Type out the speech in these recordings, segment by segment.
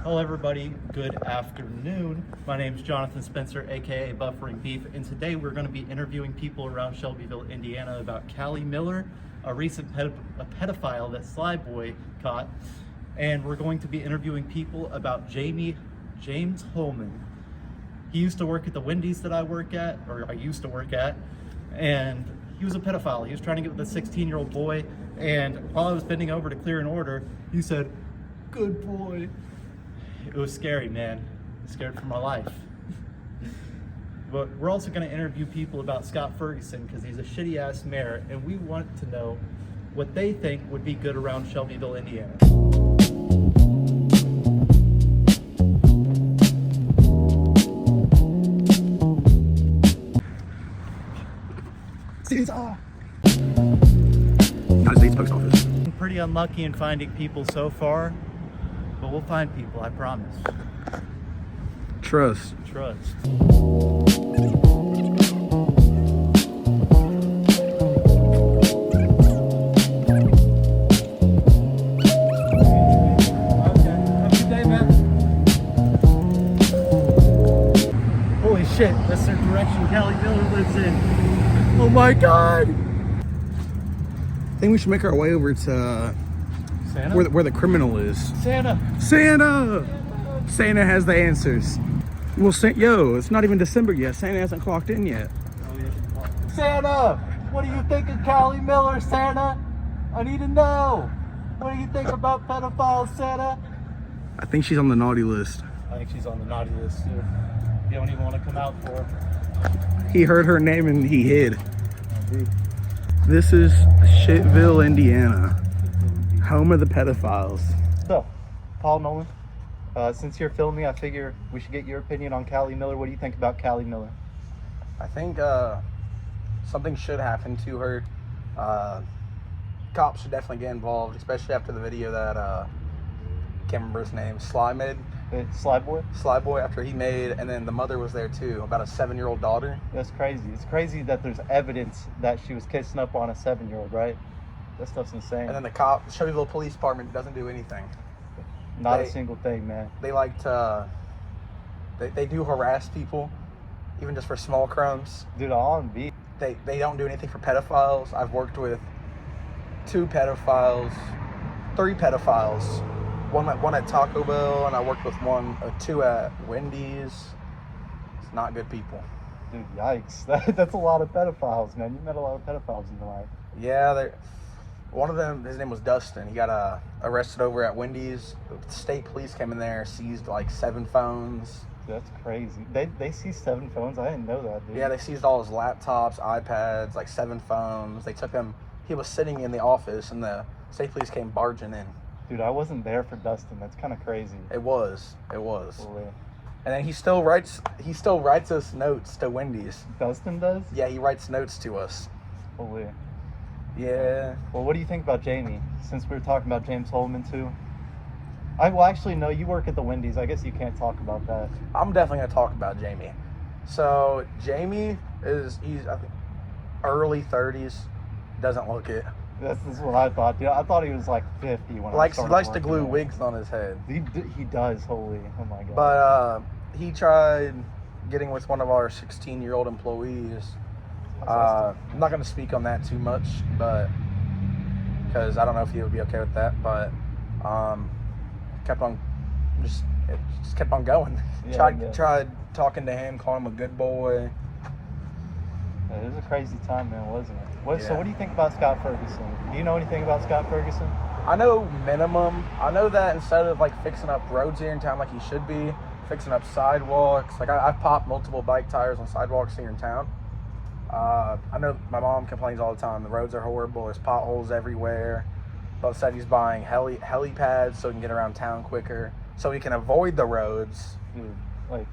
Hello everybody, good afternoon. My name is Jonathan Spencer, aka Buffering Beef, and today we're going to be interviewing people around Shelbyville, Indiana about Callie Miller, a recent pedophile that Sly Boy caught, and we're going to be interviewing people about James Holman. He used to work at the Wendy's that I used to work at, and he was a pedophile. He was trying to get with a 16-year-old boy, and while I was bending over to clear an order, he said, "Good boy." It was scary, man. Scared for my life. But we're also going to interview people about Scott Ferguson because he's a shitty ass mayor, and we want to know what they think would be good around Shelbyville, Indiana. Caesar! United States Post Office. I'm pretty unlucky in finding people so far, but we'll find people, I promise. Trust. Holy shit, that's the direction Callie Miller lives in. Oh my god! I think we should make our way over to Santa? where the criminal is. Santa! Santa has the answers. Well, it's not even December yet. Santa hasn't clocked in yet. Santa! What do you think of Callie Miller, Santa? I need to know. What do you think about pedophiles, Santa? I think she's on the naughty list. I think she's on the naughty list too. You don't even want to come out for her. He heard her name and he hid. This is Shelbyville, Indiana, home of the pedophiles. So, Paul Nolan, since you're filming, I figure we should get your opinion on Callie Miller. What do you think about Callie Miller? I think something should happen to her. Cops should definitely get involved, especially after the video that can't remember his name, Sly made. Sly Boy? Sly Boy, after he made, and then the mother was there too, about a 7-year-old daughter. That's crazy. It's crazy that there's evidence that she was kissing up on a 7-year-old, right? That stuff's insane. And then the Shelbyville Police Department doesn't do anything. Not a single thing, man. They like to, they do harass people, even just for small crumbs. Dude, on beat. They don't do anything for pedophiles. I've worked with 3 pedophiles. One at Taco Bell, and I worked with 2 at Wendy's. It's not good people. Dude, yikes. That's a lot of pedophiles, man. You met a lot of pedophiles in your life. Yeah, one of them, his name was Dustin. He got arrested over at Wendy's. The state police came in there, seized like 7 phones. That's crazy. They seized 7 phones? I didn't know that, dude. Yeah, they seized all his laptops, iPads, like 7 phones. They took him. He was sitting in the office, and the state police came barging in. Dude, I wasn't there for Dustin. That's kind of crazy. It was. Holy. And then he still writes us notes to Wendy's. Dustin does? Yeah, he writes notes to us. Holy. Yeah. Well, what do you think about Jamie? Since we were talking about James Holman too. Actually, no, you work at the Wendy's. I guess you can't talk about that. I'm definitely going to talk about Jamie. So, Jamie he's I think, early 30s. Doesn't look it. This is what I thought. Yeah, I thought he was like 50 when I started likes to glue there. wigs on his head. He does, holy, oh my god. But he tried getting with one of our 16-year-old employees. I'm not going to speak on that too much, but because I don't know if he would be okay with that. But it just kept on going. Yeah, tried talking to him, calling him a good boy. It was a crazy time, man, wasn't it? Yeah. So what do you think about Scott Ferguson? Do you know anything about Scott Ferguson? I know minimum. I know that instead of like fixing up roads here in town like he should be, fixing up sidewalks. Like I've popped multiple bike tires on sidewalks here in town. I know my mom complains all the time. The roads are horrible. There's potholes everywhere. But said he's buying helipads so he can get around town quicker, so he can avoid the roads. Dude, like,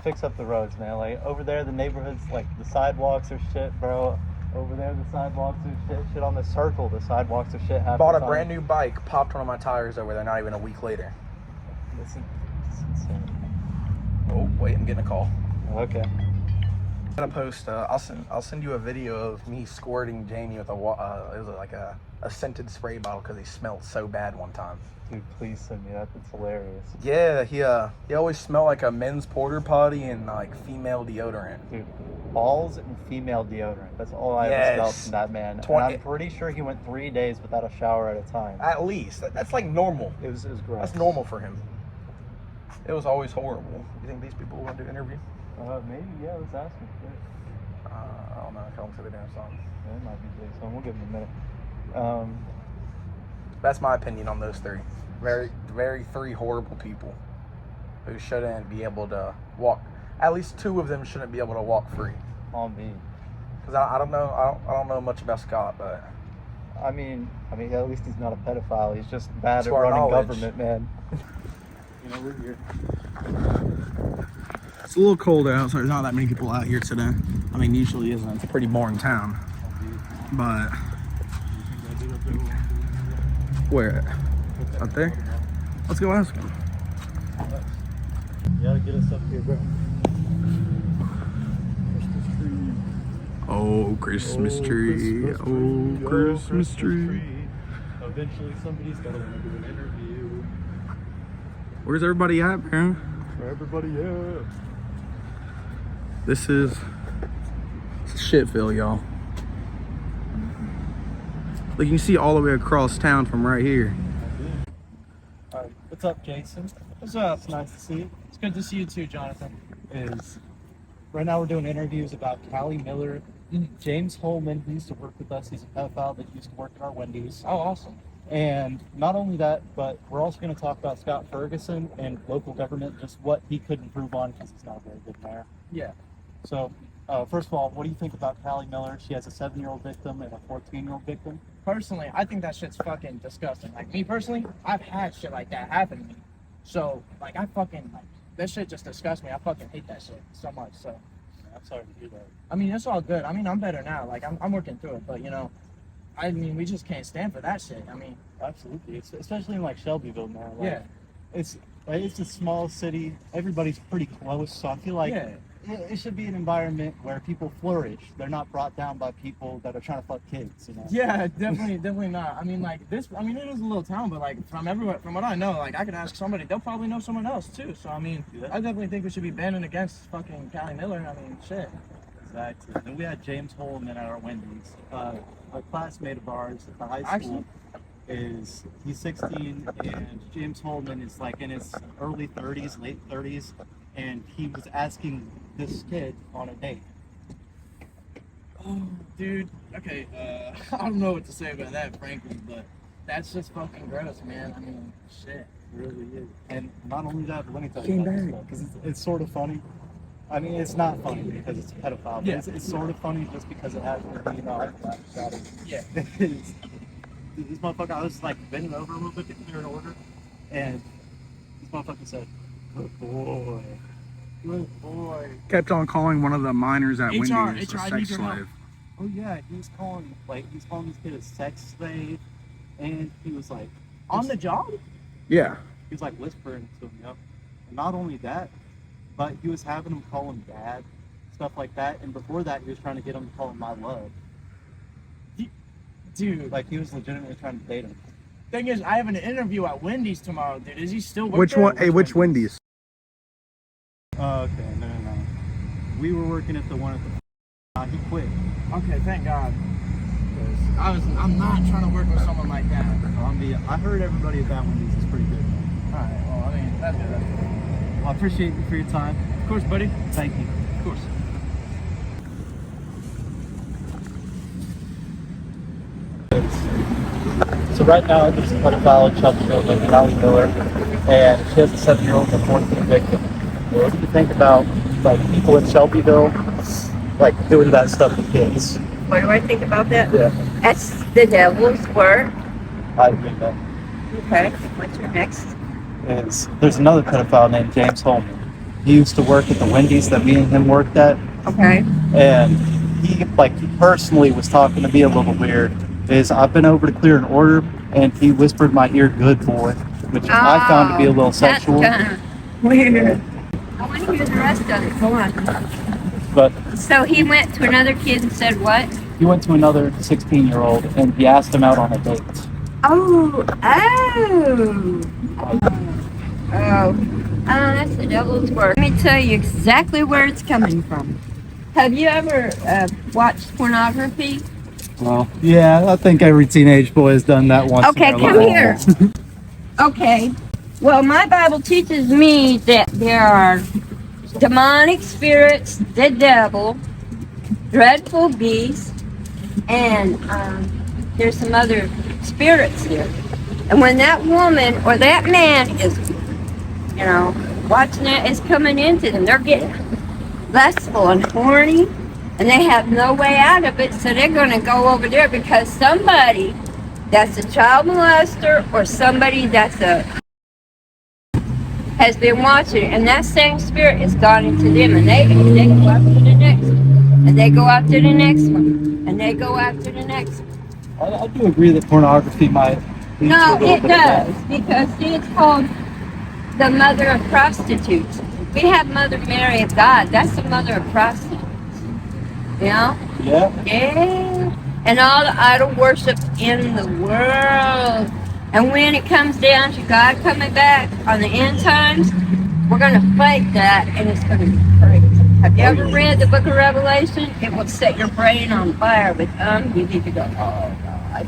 fix up the roads, man. Like over there, the neighborhoods, like the sidewalks are shit, bro. Over there, the sidewalks are shit. Shit on the circle, the sidewalks are shit. Bought a brand new bike, popped one of my tires over there. Not even a week later. It's insane. Oh wait, I'm getting a call. Okay. I'm gonna post. I'll send you a video of me squirting Jamie with it was like a scented spray bottle because he smelled so bad one time. Dude, please send me that. That's hilarious. Yeah, he always smelled like a men's porter potty and like female deodorant. Dude, balls and female deodorant. That's all I ever smelled from that man. And I'm pretty sure he went 3 days without a shower at a time. At least. That's like normal. It was gross. That's normal for him. It was always horrible. You think these people want to do an interview? Maybe, yeah, let's ask him. I don't know. Tell them to the damn song. Yeah, it might be big, so we'll give him a minute. That's my opinion on those three. Very three horrible people who shouldn't be able to walk. At least two of them shouldn't be able to walk free. On me. Because I don't know much about Scott, but I mean, at least he's not a pedophile. He's just bad to at our running knowledge. government, man. You know, we're here. it's a little cold out, so there's not that many people out here today. I mean, usually isn't. It's a pretty boring town. But where? Up there? Let's go ask him. You gotta get us up here, bro. Oh, Christmas tree. Oh, Christmas tree. Eventually, somebody's gotta want to do an interview. Where's everybody at, man? Where everybody at? This is Shitville, y'all. Like, you can see all the way across town from right here. Alright, what's up, Jason? What's up? It's nice to see you. It's good to see you too, Jonathan. Right now we're doing interviews about Callie Miller, James Holman, who used to work with us. He's a pedophile that used to work at our Wendy's. Oh, awesome. And not only that, but we're also going to talk about Scott Ferguson and local government, just what he could improve on because he's not a very good mayor. Yeah. So, first of all, what do you think about Callie Miller? She has a 7-year-old victim and a 14-year-old victim. Personally, I think that shit's fucking disgusting. Like, me personally, I've had shit like that happen to me. So, like, that shit just disgusts me. I fucking hate that shit so much, so. I'm sorry to hear that. I mean, it's all good. I mean, I'm better now. Like, I'm working through it, but, you know, I mean, we just can't stand for that shit. I mean. Absolutely. Especially in, like, Shelbyville now. Like, yeah. It's a small city. Everybody's pretty close, so I feel like it should be an environment where people flourish. They're not brought down by people that are trying to fuck kids, you know? Yeah, definitely not. I mean, like, it is a little town, but, like, from what I know, like, I could ask somebody, they'll probably know someone else, too. So, I mean, I definitely think we should be banning against fucking Callie Miller. I mean, shit. Exactly. And then we had James Holman at our Wendy's. A classmate of ours at the high school. Actually, He's 16, and James Holman is, like, in his early 30s, late 30s, and he was asking this kid on a date. oh, dude. Okay, I don't know what to say about that, frankly, but that's just fucking gross, man. I mean, shit. It really is. And not only that, but let me tell you about this stuff, because it's sort of funny. I mean, it's not funny because it's a pedophile, but Yeah. it's sort of funny just because it has to be, you know, about it. Yeah. This motherfucker, I was like bending over a little bit to clear an order, and this motherfucker said, "Good boy, good boy." Kept on calling one of the minors at Wendy's a HR, I sex need your help. slave. Oh yeah, he's calling this kid a sex slave, and he was like, On the job? Yeah. he was like whispering to him, yep. And not only that, but he was having him call him dad, stuff like that. And before that, he was trying to get him to call him my love. Dude, Like, he was legitimately trying to date him. thing is, I have an interview at Wendy's tomorrow, dude. Is he still working? Which one? Hey, which Wendy's? Okay, no. We were working at the one at the. He quit. Okay, thank God. I'm not trying to work with someone like that. I heard everybody at that Wendy's is pretty good, man. Alright, well, I mean, that's good. Well, I appreciate you for your time. Of course, buddy. Thank you. Of course. So right now, there's a pedophile in Shelbyville named Callie Miller, and she has a 7-year-old and a 14 victim. What do you think about, like, people in Shelbyville, like, doing that stuff with kids? What do I think about that? Yeah, That's the devil's work. I agree that. Okay, what's your next? There's another pedophile named James Holman. He used to work at the Wendy's that me and him worked at, Okay. and he personally was talking to me a little weird. I've been over to clear an order, and he whispered in my ear, "Good boy," which I found to be a little sexual. That's weird. I want to hear the rest of it. Go on. But So he went to another kid and said what? he went to another 16-year-old and he asked him out on a date. Oh, that's the devil's work. Let me tell you exactly where it's coming from. Have you ever watched pornography? Well, yeah, I think every teenage boy has done that once. Okay, in their come life. here. Okay. Well, my Bible teaches me that there are demonic spirits, the devil, dreadful beasts, and there's some other spirits here. And when that woman or that man is, watching it, is coming into them, they're getting lustful and horny, and they have no way out of it, so they're going to go over there because somebody that's a child molester or somebody that's has been watching, and that same spirit has gone into them, and they go after the next one, and they go after the next one, and they go after the next one. I do agree that pornography might lead to a No, little it bit of that. does, because see, it's called the mother of prostitutes. We have Mother Mary of God. That's the mother of prostitutes. You know? Yeah. Yeah. And all the idol worship in the world. And when it comes down to God coming back on the end times, we're going to fight that, and it's going to be crazy. Have you ever read the book of Revelation? It will set your brain on fire, but you need to go, oh, God.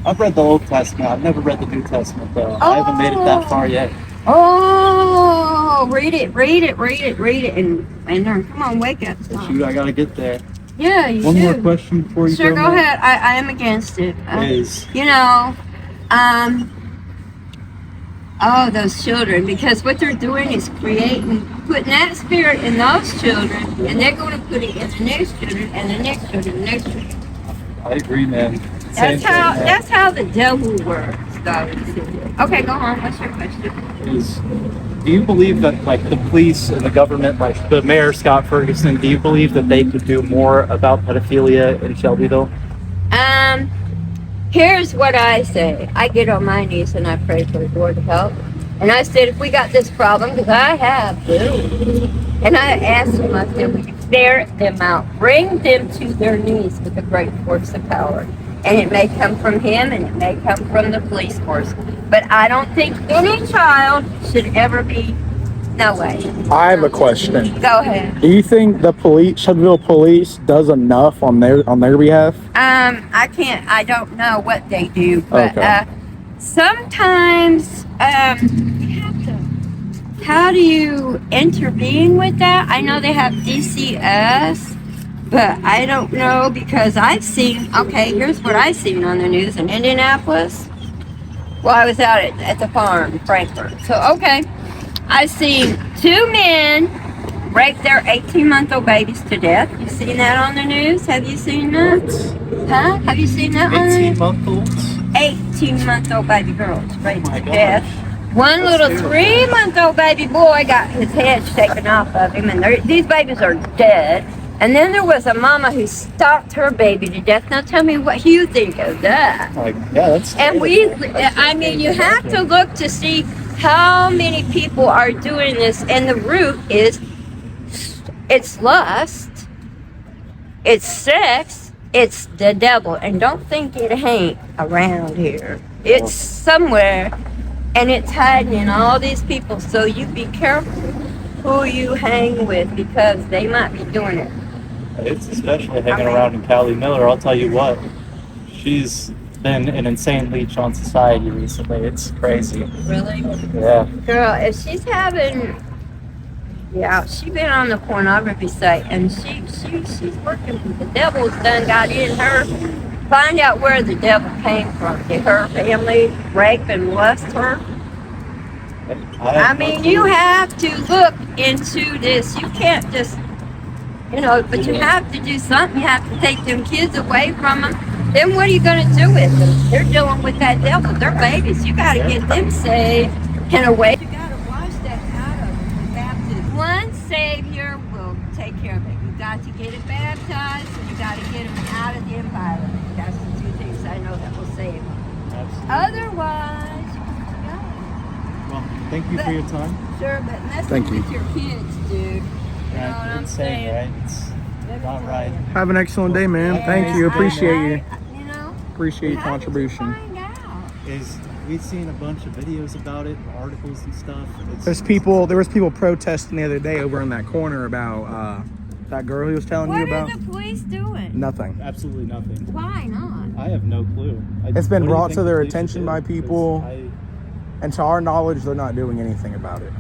I've read the Old Testament. I've never read the New Testament, though. I haven't made it that far yet. Oh, read it, and learn. Come on, wake up. Shoot, I gotta get there. Yeah, you One do. more question before you Sure, go. go ahead. I am against it. Is Those children, because what they're doing is putting that spirit in those children, and they're going to put it in the next children, and the next children, and the next children. I agree, man. That's how the devil works, though. Okay, go on. What's your question? Do you believe that, like, the police and the government, like the mayor Scott Ferguson, do you believe that they could do more about pedophilia in Shelbyville? Here's what I say. I get on my knees and I pray for the Lord to help. And I said, if we got this problem, because I have to, and I asked him, I said, will you ferret them out? Bring them to their knees with a great force of power. And it may come from him and it may come from the police force. But I don't think any child should ever be, no way. I have a question. Go ahead. Do you think the Shelbyville police does enough on their behalf? I don't know what they do, but Okay. Sometimes you have to. How do you intervene with that? I know they have DCS, but I don't know because I've seen. Okay, here's what I've seen on the news in Indianapolis. Well, I was out at the farm, Frankfurt. So okay, I've seen two men rape their 18-month-old babies to death. You seen that on the news? Have you seen that? Huh? Have you seen that on the news? 18-month-olds? 18-month-old baby girls raped Oh my to gosh. death. One That's little terrible. 3-month-old baby boy got his head taken off of him, and these babies are dead. And then there was a mama who stalked her baby to death. Now tell me what you think of that. Like, yeah, that's. And you have to look to see how many people are doing this, and the root is, it's lust, it's sex, it's the devil, and don't think it ain't around here. It's somewhere, and it's hiding in all these people, so you be careful who you hang with, because they might be doing it. It's especially hanging around in Callie Miller. I'll tell you what, she's been an insane leech on society recently. It's crazy. Really? Yeah. Girl, if she's having, she's been on the pornography site, and she's working with the devil's done got in her. Find out where the devil came from. Did her family rape and lust her? I mean, you have to look into this. You can't just, but you have to do something. You have to take them kids away from them. Then what are you going to do with them? They're dealing with that devil. They're babies. You got to get them saved in a way. You got to wash that out of them with baptism. One Savior will take care of it. You got to get it baptized, and you got to get them out of the environment. That's the two things I know that will save them. Absolutely. Otherwise, you got Well, thank you for your time. Sure, but mess Thank you. with your kids, dude. You know what I'm insane, saying? right? It's Let me not tell right. you. Have an excellent day, man. Yeah, Thank you. Appreciate you. You know, Appreciate your how did you contribution. find out? We've seen a bunch of videos about it, articles and stuff. There was people protesting the other day over in that corner about that girl he was telling you What about. are the police doing? Nothing. Absolutely nothing. Why not? I have no clue. It's been what do you brought think to the their police should attention do? by 'Cause people. And to our knowledge, they're not doing anything about it.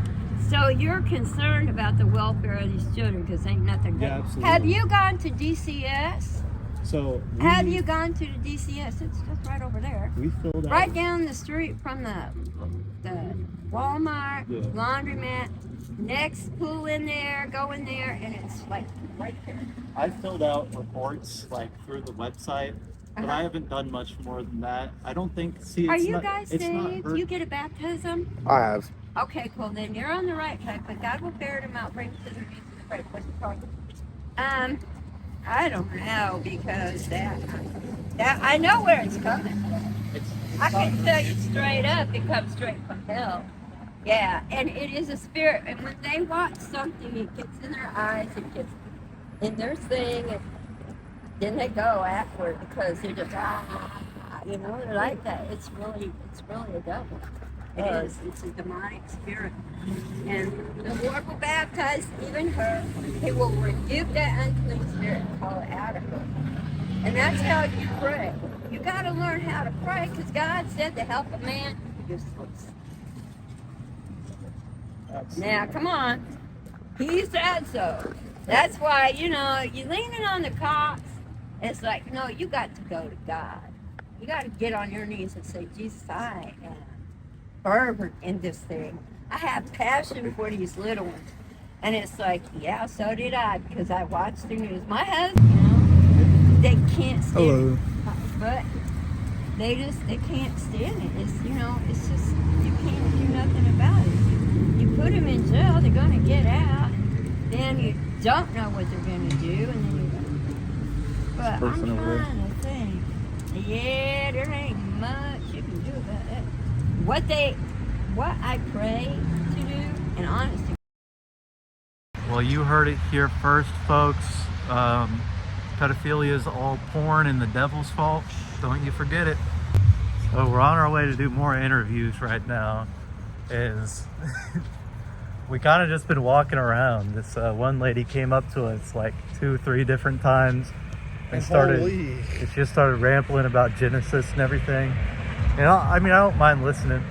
So you're concerned about the welfare of these children because ain't nothing good. Yeah, absolutely. Have you gone to DCS? So Have you gone to the DCS? It's just right over there. We filled out. Right down the street from the Walmart, Yeah. laundromat. Next, pull in there, go in there, and it's like right there. I filled out reports like through the website, but Uh-huh. I haven't done much more than that. I don't think. See, Are it's you not, guys it's not saved? hurt- You get a baptism? I have. Okay, cool. Then you're on the right track, but God will ferret him out, bring him to the knees of the great. What's it called? I don't know because that I know where it's coming from. I can tell you straight up, it comes straight from hell. Yeah, and it is a spirit. And when they watch something, it gets in their eyes, it gets in their thing, and then they go after it because they're just you know, they're like that. It's really a devil. It is. It's a demonic spirit. And the Lord will baptize even her. He will rebuke that unclean spirit and call it out of her. And that's how you pray. You got to learn how to pray because God said to help a man useless. Now, come on. He said so. That's why, you know, you're leaning on the cops. It's like, no, you got to go to God. You got to get on your knees and say, Jesus, I am fervent in this thing. I have passion for these little ones. And it's like, yeah, so did I, because I watched the news. My husband, you know, they can't stand Hello. it. But they can't stand it. It's, you know, it's just, you can't do nothing about it. You put them in jail, they're going to get out. Then you don't know what they're going to do. And then you but I'm trying to think. Yeah, there ain't much you can do about that. What I pray to do, and honestly. Well, you heard it here first, folks. Pedophilia is all porn and the devil's fault. Don't you forget it. So we're on our way to do more interviews right now. We kind of just been walking around. This one lady came up to us like 2-3 different times and she just started rambling about Genesis and everything. And I mean, I don't mind listening,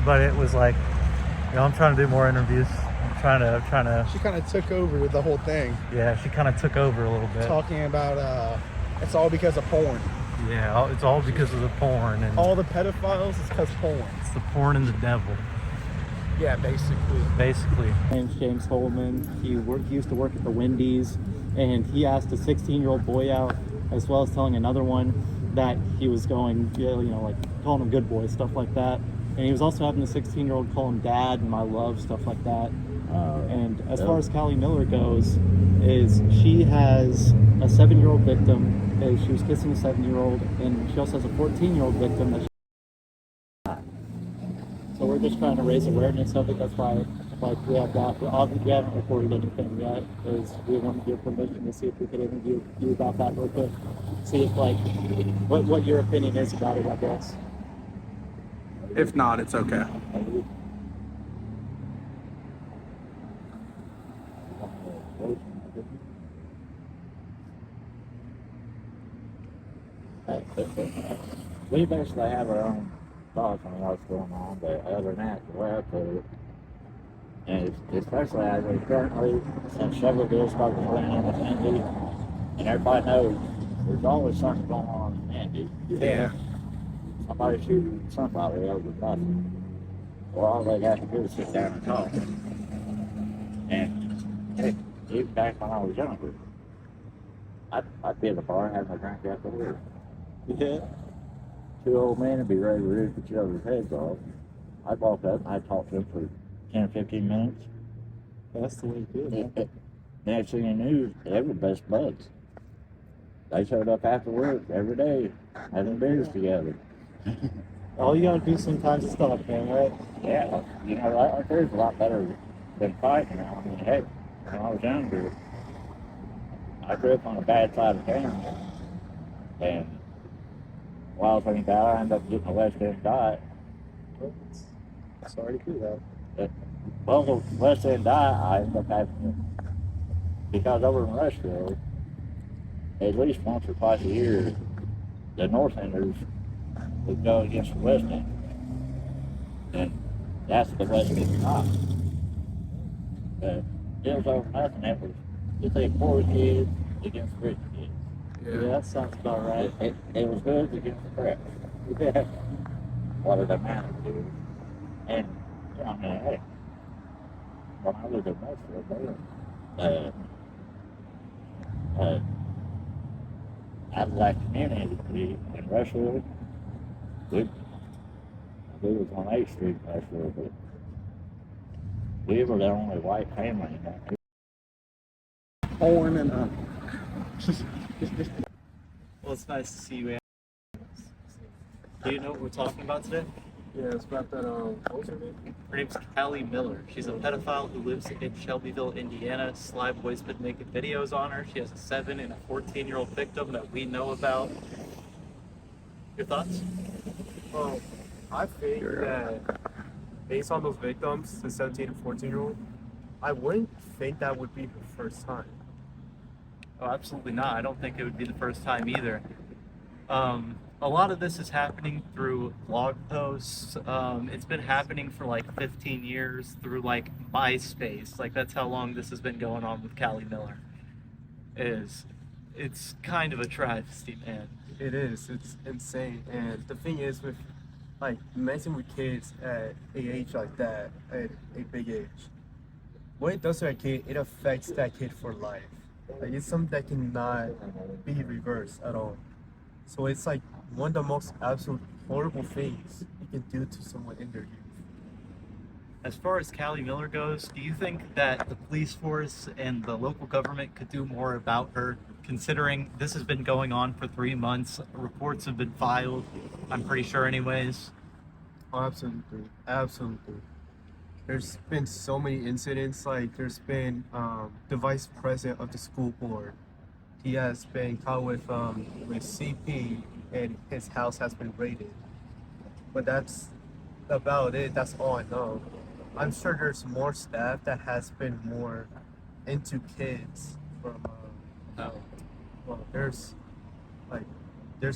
but it was like, you know, I'm trying to do more interviews. I'm trying to. She kind of took over the whole thing. Yeah, she kind of took over a little bit. Talking about it's all because of porn. Yeah, it's all because of the porn and All the pedophiles is because porn. it's the porn and the devil. Yeah, basically. Basically. My name's James Holman. He used to work at the Wendy's, and he asked a 16-year-old boy out, as well as telling another one that he was going, you know, like calling him good boy, stuff like that. And he was also having the 16-year-old call him dad and my love, stuff like that. And as far as Callie Miller goes, is she has a 7-year-old victim. She was kissing a 7-year-old, and she also has a 14-year-old victim that she. So we're just trying to raise awareness of it. That's why, like, we have that. We haven't recorded anything yet, because we wanted your permission to see if we could interview you about that real quick. See if, like, what your opinion is about it, I guess. If not, it's okay. We basically have our own thoughts on what's going on, but other than that, the way I put it, and especially as we currently, since Shelbyville started playing in with Indy, and everybody knows there's always something going on in Indy. Yeah. Somebody shooting somebody over nothing. Well, all they have to do is sit down and talk. And heck, even back when I was younger, I'd be at the bar having a drink after work. Yeah. Two old men would be ready to rip each other's heads off. I'd walk up and I'd talk to them for 10 or 15 minutes. That's the way to do it. Next thing you knew, they were best buds. They showed up after work every day, having beers together. All you gotta do sometimes is stop, man, right? Yeah, you know, right there's a lot better been fighting. I mean, heck, when I was younger, I grew up on a bad side of town, and while I was thinking about it, I ended up getting a West End diet. Sorry to hear that. Well, the West End diet, I ended up having, because over in Rushville, at least once or twice a year, the North Enders would go against the West End. And that's the West End diet. But it was over nothing. It was, you say poor kids against rich kids. Yeah, that sounds about right. It was hoods against the press. What it amounted to. And, I mean, hey, when I lived in Rushville, out of that community in Rushville, we was on 8th Street in Rushville, but we were the only white family in that. Horn and Well, it's nice to see you, Ann. Do you know what we're talking about today? yeah, it's about that what's her name? Her name's Callie Miller. She's a pedophile who lives in Shelbyville, Indiana. Sly Boy's been making videos on her. She has a 7 and a 14-year-old victim that we know about. Your thoughts? Well, I think that based on those victims, the 17 and 14-year-old, I wouldn't think that would be her first time. Oh, absolutely not. I don't think it would be the first time either. A lot of this is happening through blog posts. It's been happening for like 15 years through like MySpace. Like that's how long this has been going on with Callie Miller. It's kind of a travesty, man. It is. It's insane. And the thing is with like messing with kids at a age like that, at a big age, what it does to a kid, it affects that kid for life. Like it's something that cannot be reversed at all. So it's like one of the most absolute horrible things you can do to someone in their youth. As far as Callie Miller goes, do you think that the police force and the local government could do more about her, considering this has been going on for 3 months? Reports have been filed, I'm pretty sure anyways. Oh, absolutely, absolutely. There's been so many incidents. Like there's been the vice president of the school board. He has been caught with CP, and his house has been raided. But that's about it. That's all I know. I'm sure there's more staff that has been more into kids from. Well, there's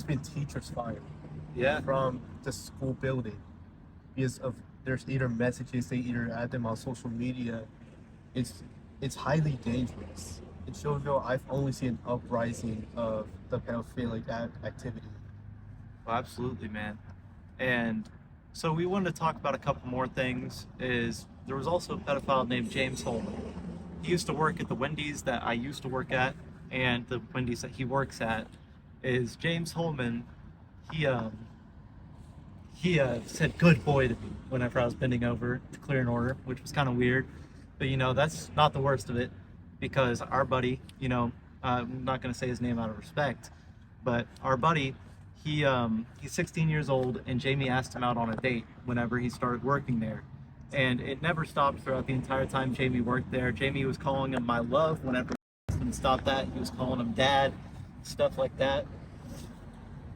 been teachers fired Yeah. from the school building because of there's either messages they either add them on social media. It's highly dangerous. In Shelbyville, I've only seen an uprising of the pedophilic activity. Well, absolutely, man. And so we wanted to talk about a couple more things. Is there was also a pedophile named James Holman. He used to work at the Wendy's that I used to work at, and the Wendy's that he works at. Is James Holman? He said "good boy" to me whenever I was bending over to clear an order, which was kind of weird. But that's not the worst of it, because our buddy, I'm not going to say his name out of respect, but our buddy, he's 16 years old, and Jamie asked him out on a date whenever he started working there. And it never stopped throughout the entire time Jamie worked there. Jamie was calling him "my love" whenever he asked him to stop that. He was calling him "dad," stuff like that.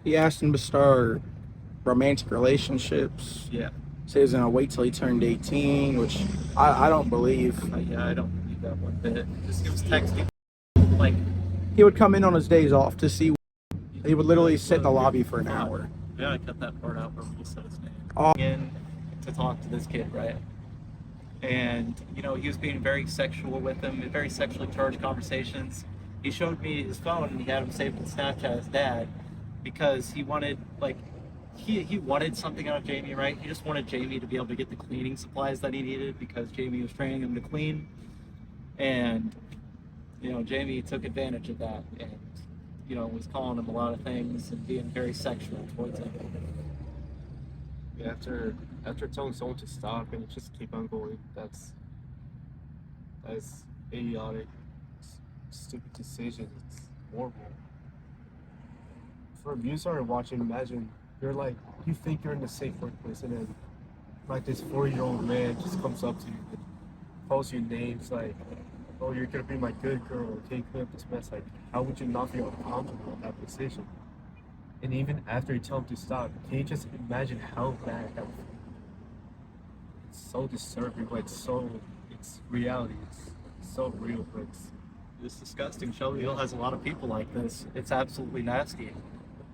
he asked him to start romantic relationships. Yeah. Said he was gonna wait till he turned 18, which I don't believe. Yeah, I don't believe that one bit. He was texting, like, He would come in on his days off to see. He would literally sit in the lobby for an hour. we gotta cut that part out where we said his name. Oh. In to talk to this kid, right? And he was being very sexual with him, very sexually charged conversations. He showed me his phone, and he had him saved in Snapchat as dad, because he wanted he wanted something out of Jamie, right? He just wanted Jamie to be able to get the cleaning supplies that he needed, because Jamie was training him to clean. And Jamie took advantage of that, and was calling him a lot of things and being very sexual towards him. Yeah, after telling someone to stop and just keep on going, that's idiotic, stupid decision. It's horrible. For you started watching, imagine you think you're in a safe workplace, and then like this 4-year-old man just comes up to you and calls you names like, "Oh, you're gonna be my good girl. Can you clean up this mess?" Like, how would you not feel uncomfortable in that position? And even after you tell him to stop, can you just imagine how bad that would feel? It's so disturbing, but it's reality. It's so real, but It's disgusting. Shelbyville has a lot of people like this. It's absolutely nasty.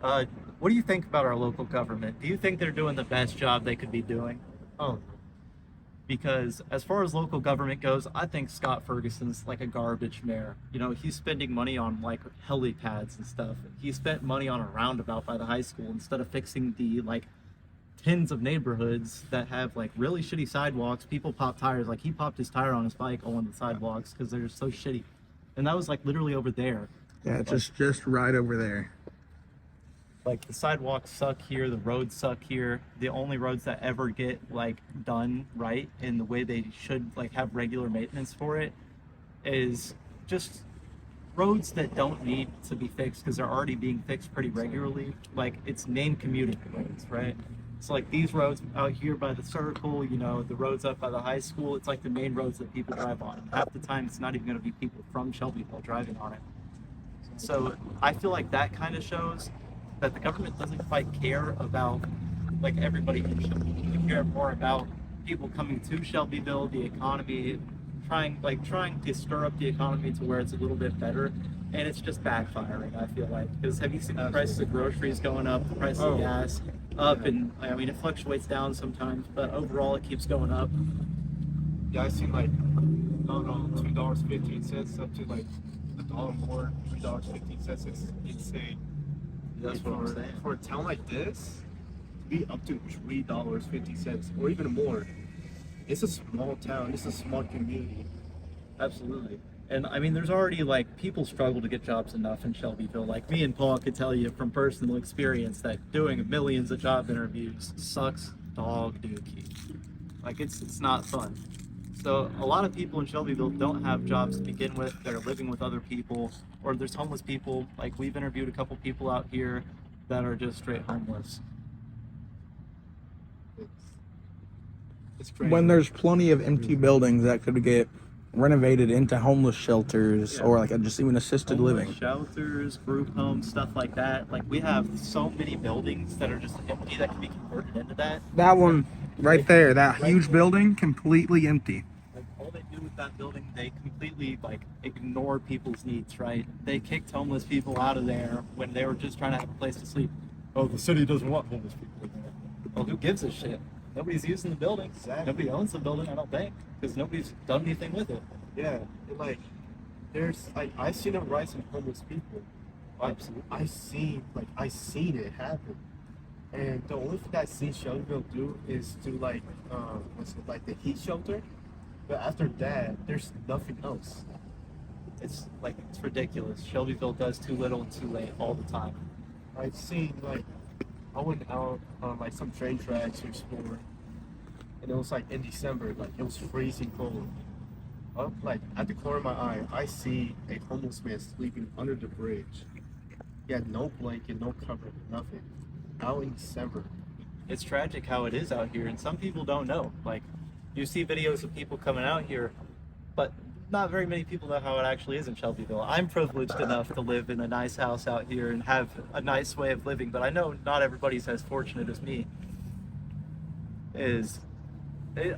What do you think about our local government? Do you think they're doing the best job they could be doing? oh, Because as far as local government goes, I think Scott Ferguson's like a garbage mayor. You know, he's spending money on like helipads and stuff. He spent money on a roundabout by the high school instead of fixing the like tens of neighborhoods that have like really shitty sidewalks. People pop tires. Like he popped his tire on his bike on the sidewalks because they're so shitty. And that was like literally over there. Yeah, just right over there. Like the sidewalks suck here, the roads suck here. The only roads that ever get like done right in the way they should like have regular maintenance for it is just roads that don't need to be fixed because they're already being fixed pretty regularly. Like it's main commuting roads, right? So like these roads out here by the circle, you know, the roads up by the high school, it's like the main roads that people drive on. Half the time it's not even going to be people from Shelbyville driving on it. So I feel like that kind of shows that the government doesn't quite care about like everybody in Shelbyville. They care more about people coming to Shelbyville, the economy, trying to stir up the economy to where it's a little bit better, and it's just backfiring. I feel like because have you seen the prices of groceries going up, the price of gas up, and I mean it fluctuates down sometimes, but overall it keeps going up. yeah, I seen like, no, $2.15 up to like $1 more, $3.15. It's insane. That's what I'm saying. For a town like this, to be up to $3.50 or even more, it's a small town. It's a small community. Absolutely. And I mean, there's already like people struggle to get jobs enough in Shelbyville. Like me and Paul could tell you from personal experience that doing millions of job interviews sucks dog dookie. Like it's not fun. So a lot of people in Shelbyville don't have jobs to begin with. They're living with other people, or there's homeless people. Like we've interviewed a couple people out here that are just straight homeless. It's crazy. When there's plenty of empty buildings that could get renovated into homeless shelters Yeah. or like just even assisted Homeless living. shelters, group homes, stuff like that. Like we have so many buildings that are just empty that can be converted into that. That one right there, that huge building, completely empty. Like all they do with that building, they completely like ignore people's needs, right? They kicked homeless people out of there when they were just trying to have a place to sleep. Oh, the city doesn't want homeless people in there. Well, who gives a shit? Nobody's using the building. Exactly. Nobody owns the building, I don't think, because nobody's done anything with it. Yeah, and like, there's like I seen a rise in homeless people. Like, Absolutely. I seen it happen. And the only thing I see Shelbyville do is to like what's it like the heat shelter. But after that, there's nothing else. It's like it's ridiculous. Shelbyville does too little, too late all the time. I've seen like I went out on like some train tracks to explore, and it was like in December, like it was freezing cold. Up like at the corner of my eye, I see a homeless man sleeping under the bridge. He had no blanket, no cover, nothing. Out in December. It's tragic how it is out here, and some people don't know. Like, you see videos of people coming out here, but not very many people know how it actually is in Shelbyville. I'm privileged enough to live in a nice house out here and have a nice way of living, but I know not everybody's as fortunate as me.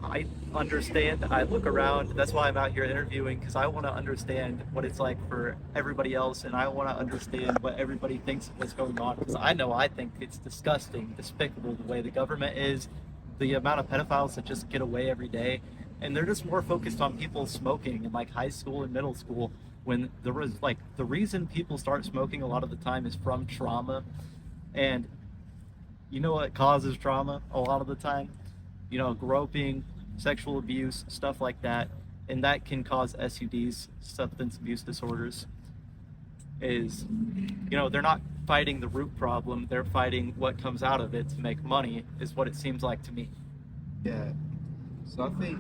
I understand, I look around, that's why I'm out here interviewing, because I want to understand what it's like for everybody else, and I want to understand what everybody thinks of what's going on, because I think it's disgusting, despicable the way the government is, the amount of pedophiles that just get away every day, and they're just more focused on people smoking in like high school and middle school, when there was like, the reason people start smoking a lot of the time is from trauma, and you know what causes trauma a lot of the time? You know, groping, sexual abuse, stuff like that, and that can cause SUDs, substance abuse disorders. Is, you know, they're not fighting the root problem, they're fighting what comes out of it to make money, is what it seems like to me. Yeah. So I think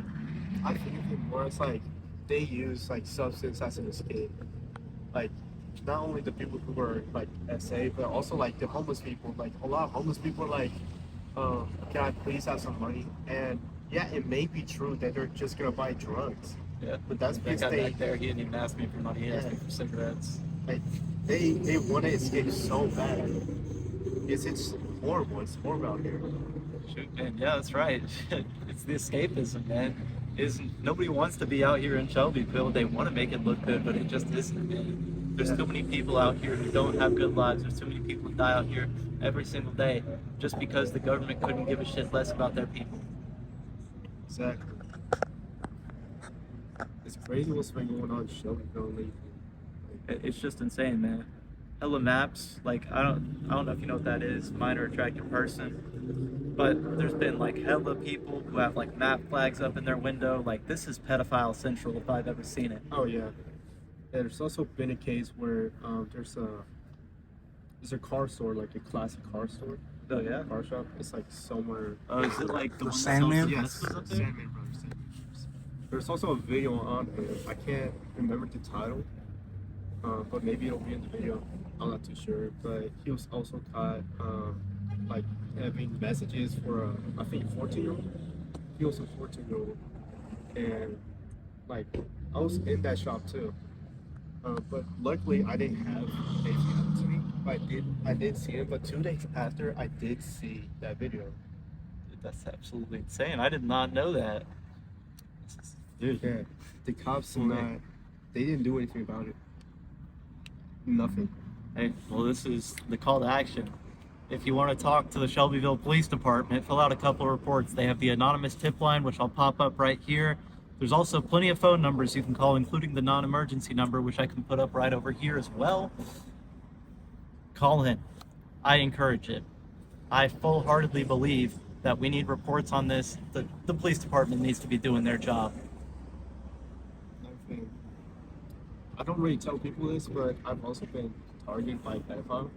it more it's like they use like substance as an escape. Like not only the people who were like SA, but also like the homeless people. Like a lot of homeless people are like, can I please have some money? And yeah, it may be true that they're just gonna buy drugs, Yeah. but that's That because guy they back there, he didn't even ask me for money. He asked me for cigarettes. like they want to escape so bad. It's horrible. It's horrible out here. Shoot, man. Yeah, that's right. It's the escapism, man. Nobody wants to be out here in Shelbyville. They want to make it look good, but it just isn't, man. There's too many people out here who don't have good lives. There's too many people who die out here every single day just because the government couldn't give a shit less about their people. Exactly. It's crazy what's been going on in Shelbyville lately. It's just insane, man. Hella maps, like I don't know if you know what that is, minor attracted person. But there's been like hella people who have like map flags up in their window. Like this is pedophile central if I've ever seen it. Oh yeah. There's also been a case where there's a car store, like a classic car store. Oh yeah. Car shop. It's like somewhere. Oh, is it like the one that Sandman? sells Yes, pistols up there? Sandman Brothers. There's also a video on it. I can't remember the title, but maybe it'll be in the video. I'm not too sure. But he was also caught like having messages for I think 14-year-old. He was a 14-year-old, and like I was in that shop too. But luckily I didn't have anything happen to me. But I did see him. But 2 days after, I did see that video. Dude, that's absolutely insane. I did not know that. Dude, Yeah, the cops they didn't do anything about it. Nothing. hey, well, this is the call to action. If you want to talk to the Shelbyville Police Department, fill out a couple of reports. They have the anonymous tip line, which I'll pop up right here. There's also plenty of phone numbers you can call, including the non-emergency number, which I can put up right over here as well. Call in. I encourage it. I full-heartedly believe that we need reports on this. The police department needs to be doing their job. Nothing. I don't really tell people this, but I've also been targeted by a pedophile.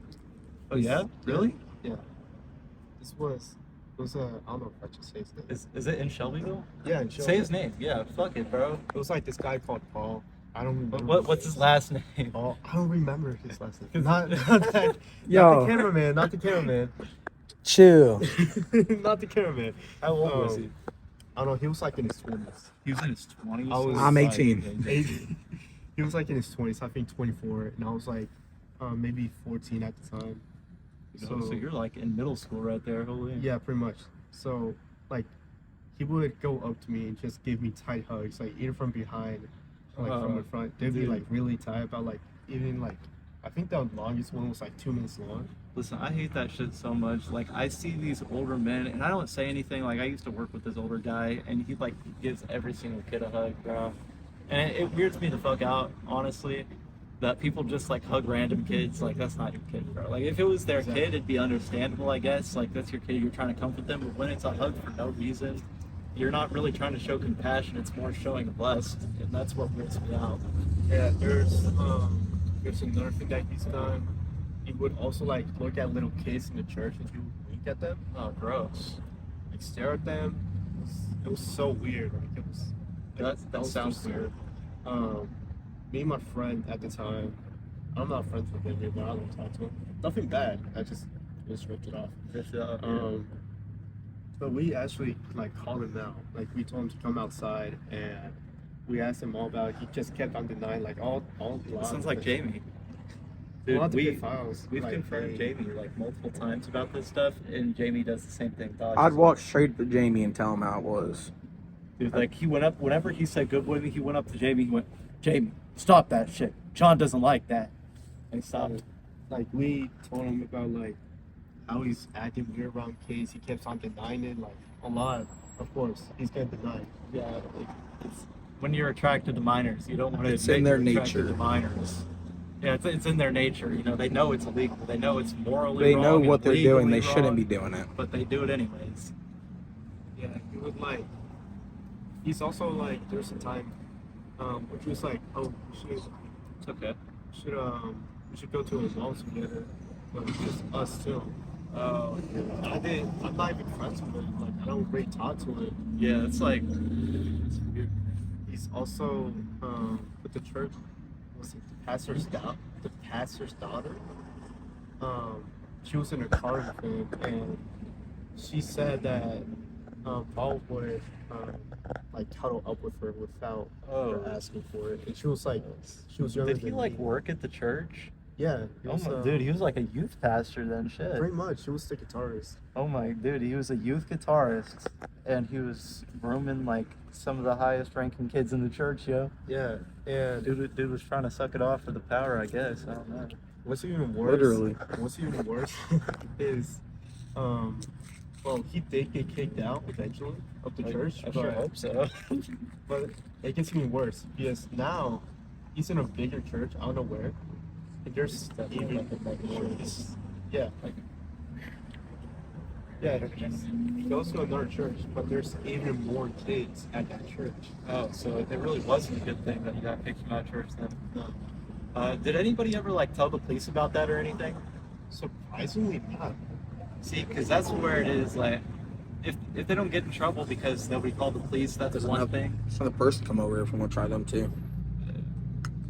Oh yeah? Really? Yeah. It was I don't know if I should say his name. Is it in Shelbyville? Yeah, in Say Shelbyville. his name. Yeah, fuck it, bro. It was like this guy called Paul. I don't remember. What's his last name? Paul? I don't remember his last name. Not that. Yo. Not the cameraman. Not the cameraman. Chill. Not the cameraman. How old was he? I don't know. He was like in his 20s. He was in his 20s. I was I'm like, 18. He was like in his 20s. I think 24, and I was like maybe 14 at the time. So you're like in middle school right there. Holy. Yeah, pretty much. So, like, he would go up to me and just give me tight hugs, like, either from behind or, like, from the front. They'd be, dude. like, really tight about, like, even, like, I think the longest one was, like, 2 minutes long. Listen, I hate that shit so much. Like, I see these older men, and I don't say anything. Like, I used to work with this older guy, and he, like, gives every single kid a hug, bro. And it weirds me the fuck out, honestly, that people just, like, hug random kids. Like, that's not your kid, bro. Like, if it was their kid, it'd be understandable, I guess. Like, that's your kid, you're trying to comfort them. But when it's a hug for no reason, you're not really trying to show compassion. It's more showing lust, and that's what weirds me out. Yeah, there's another thing that he's done. He would also, like, look at little kids in the church and he would wink at them. Oh, gross. Like, stare at them. It was so weird. Like, it was... That was sounds just weird. Me and my friend at the time, I'm not friends with him anymore. I don't talk to him. Nothing bad. I just ripped it off. But we actually like called him out. Like we told him to come outside, and we asked him all about it. He just kept on denying, like all. Sounds like Jamie. A lot Dude, of pedophiles, we've like, confirmed they- Jamie like multiple times about this stuff, and Jamie does the same thing. Dodges I'd it. walk straight to Jamie and tell him how it was. Dude, like he went up whenever he said good boy, he went up to Jamie. He went, Jamie, stop that shit. John doesn't like that, and he stopped. Like we told him about like how he's acting weird around kids. He kept on denying it, like a lot. Of course, he's gonna deny it. Yeah, like, it's when you're attracted to minors, you don't want to. It's in their nature. To minors. Yeah, it's in their nature. You know, they know it's illegal. They know it's morally They wrong. know and what they're doing. They legally shouldn't wrong, be doing it. but they do it anyways. Yeah, he would like. He's also like. There's a time, which was like, oh, we should go to a mall together, but it's just us two. Oh, I'm not even friends with him. Like I don't really talk to him. yeah, it's like it's weird. He's also with the church. Was it the pastor's daughter? She was in a car with him, and she said that Paul would like cuddle up with her without her asking for it, and she was younger Did he than like me. work at the church? Yeah, he was, Dude, he was like a youth pastor then, shit. pretty much. He was the guitarist. Oh my, dude, he was a youth guitarist, and he was grooming like some of the highest ranking kids in the church, yo. Yeah, and Dude was trying to suck it off for the power, I guess. I don't know. what's even worse? Literally. What's even worse is, well, he did get kicked out eventually of the church. I sure hope so. But it gets even worse because now he's in a bigger church. I don't know where. And there's even more. Yeah, like he goes to another church, but there's even more kids at that church. Oh, so it really wasn't a good thing that he got kicked from that church then. Did anybody ever like tell the police about that or anything? Surprisingly not. See, because that's where it is. Like, if they don't get in trouble because nobody called the police, that's There's one another- thing. Some other person come over if we want to try them too.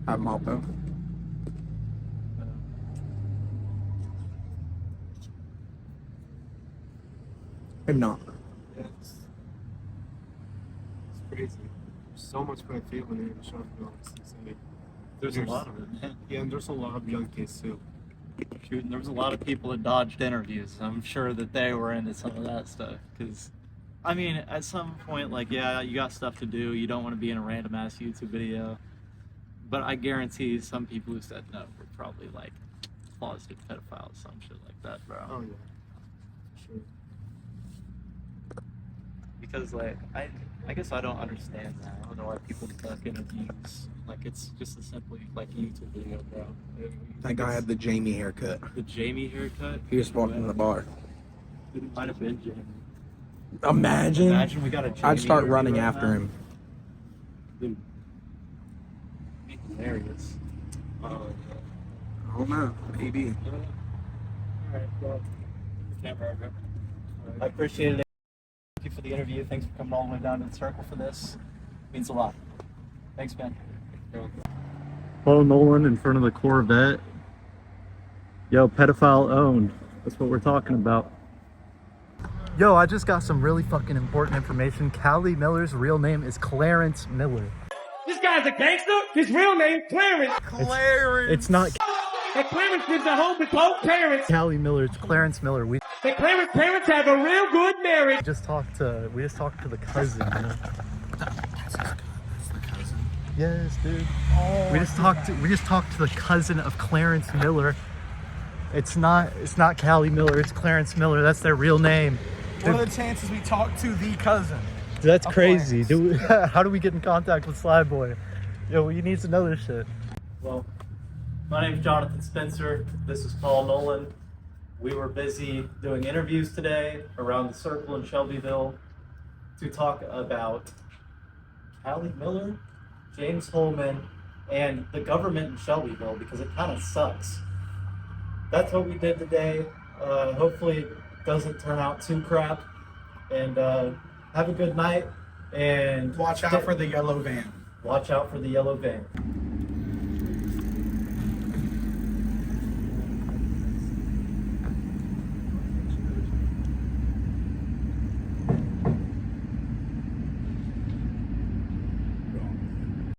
Have them all go. Maybe not. Yeah, it's crazy. There's so much bad feeling in Shelbyville. It's insane. There's a lot of it, man. Yeah, and there's a lot of young kids too. Shoot, and there was a lot of people that dodged interviews. I'm sure that they were into some of that stuff. Because, I mean, at some point, like, yeah, you got stuff to do. You don't want to be in a random ass YouTube video. But I guarantee some people who said no were probably like closeted pedophiles, some shit like that, bro. Oh yeah, for sure. Because like I guess I don't understand that. I don't know why people duck interviews. Like it's just a simply like YouTube video, bro. That guy had the Jamie haircut. the Jamie haircut. He just walked in the bar. It might have been Jamie. Imagine We got a Jamie I'd start interview running right after now. him. Dude, be hilarious. I don't know. Maybe. Alright, well, camera over. I appreciate it. Thank you for the interview. Thanks for coming all the way down to the circle for this. Means a lot. Thanks, man. Paul Nolan in front of the Corvette. Yo, pedophile owned. That's what we're talking about. Yo, I just got some really fucking important information. Callie Miller's real name is Clarance Miller. This guy's a gangster. His real name, Clarence. It's not And Clarence lives at home with both parents. Callie Miller, it's Clarance Miller. We And Clarence parents have a real good marriage. just talked to the cousin, you know? Yes, dude. We just talked to the cousin of Clarance Miller. It's not Callie Miller, it's Clarance Miller. That's their real name. What are the chances we talk to the cousin? That's Of crazy. Clarence. How do we get in contact with Sly Boy? Yo, he needs to know this shit. Well, my name's Jonathan Spencer. This is Paul Nolan. We were busy doing interviews today around the circle in Shelbyville to talk about Callie Miller, James Holman, and the government in Shelbyville because it kind of sucks. That's what we did today. Hopefully it doesn't turn out too crap. And have a good night. And Watch out for the yellow van. watch out for the yellow van.